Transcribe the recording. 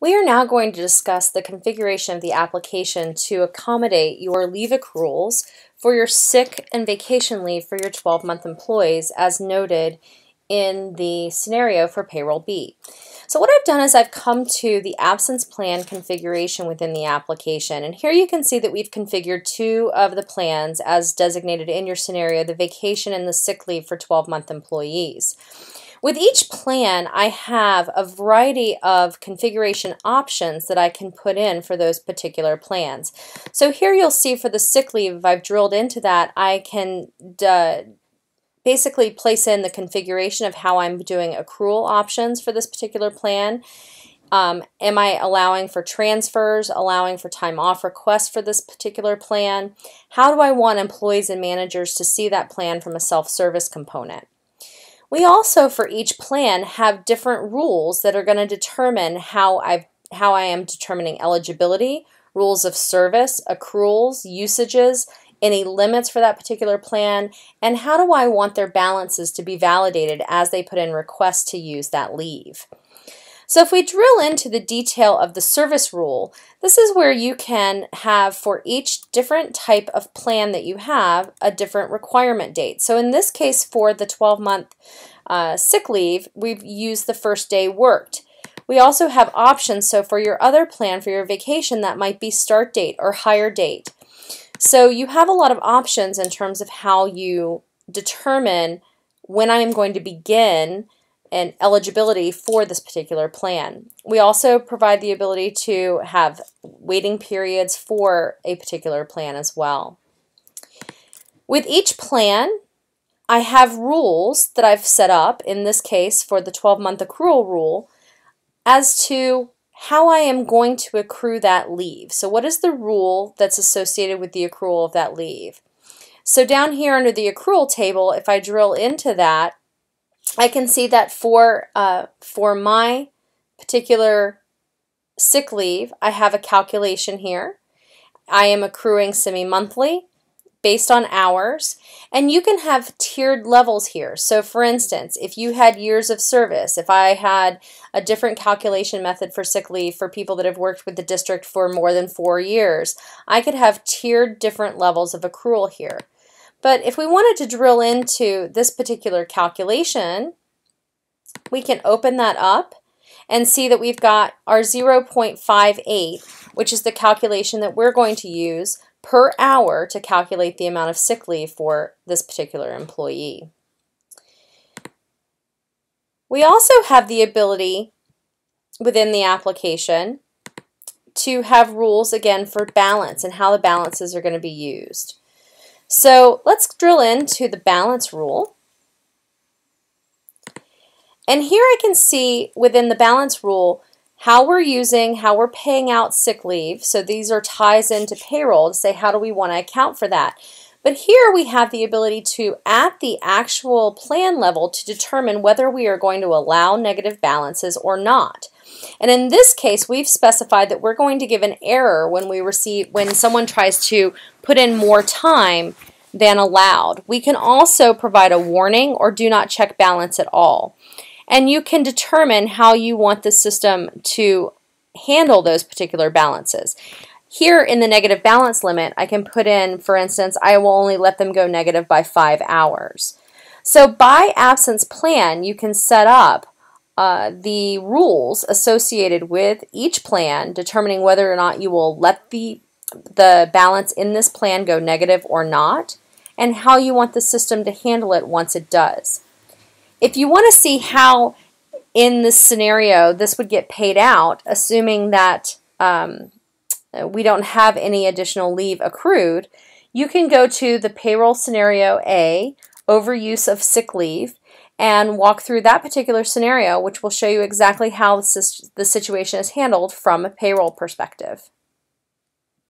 We are now going to discuss the configuration of the application to accommodate your leave accruals for your sick and vacation leave for your 12-month employees as noted in the scenario for Payroll B. So what I've done is I've come to the absence plan configuration within the application, and here you can see that we've configured two of the plans as designated in your scenario, the vacation and the sick leave for 12-month employees. With each plan, I have a variety of configuration options that I can put in for those particular plans. So here you'll see for the sick leave, if I've drilled into that, I can basically place in the configuration of how I'm doing accrual options for this particular plan. Am I allowing for transfers, allowing for time off requests for this particular plan? How do I want employees and managers to see that plan from a self-service component? We also, for each plan, have different rules that are going to determine how I am determining eligibility, rules of service, accruals, usages, any limits for that particular plan, and how do I want their balances to be validated as they put in requests to use that leave. So if we drill into the detail of the service rule, this is where you can have for each different type of plan that you have a different requirement date. So in this case for the 12-month sick leave, we've used the first day worked. We also have options, so for your other plan for your vacation, that might be start date or hire date. So you have a lot of options in terms of how you determine when I am going to begin and eligibility for this particular plan. We also provide the ability to have waiting periods for a particular plan as well. With each plan, I have rules that I've set up, in this case for the 12-month accrual rule, as to how I am going to accrue that leave. So what is the rule that's associated with the accrual of that leave? So down here under the accrual table, if I drill into that, I can see that for my particular sick leave, I have a calculation here. I am accruing semi-monthly based on hours, and you can have tiered levels here. So for instance, if you had years of service, if I had a different calculation method for sick leave for people that have worked with the district for more than 4 years, I could have tiered different levels of accrual here. But if we wanted to drill into this particular calculation, we can open that up and see that we've got our 0.58, which is the calculation that we're going to use per hour to calculate the amount of sick leave for this particular employee. We also have the ability within the application to have rules again for balance and how the balances are going to be used. So let's drill into the balance rule. And here I can see within the balance rule how we're paying out sick leave. So these are ties into payroll to say how do we want to account for that. But here we have the ability to, at the actual plan level, to determine whether we are going to allow negative balances or not. And in this case, we've specified that we're going to give an error when someone tries to put in more time than allowed. We can also provide a warning or do not check balance at all. And you can determine how you want the system to handle those particular balances. Here in the negative balance limit, I can put in, for instance, I will only let them go negative by 5 hours. So by absence plan, you can set up the rules associated with each plan, determining whether or not you will let the balance in this plan go negative or not, and how you want the system to handle it once it does. If you want to see how in this scenario this would get paid out, assuming that we don't have any additional leave accrued, you can go to the payroll scenario A, overuse of sick leave, and walk through that particular scenario, which will show you exactly how the situation is handled from a payroll perspective.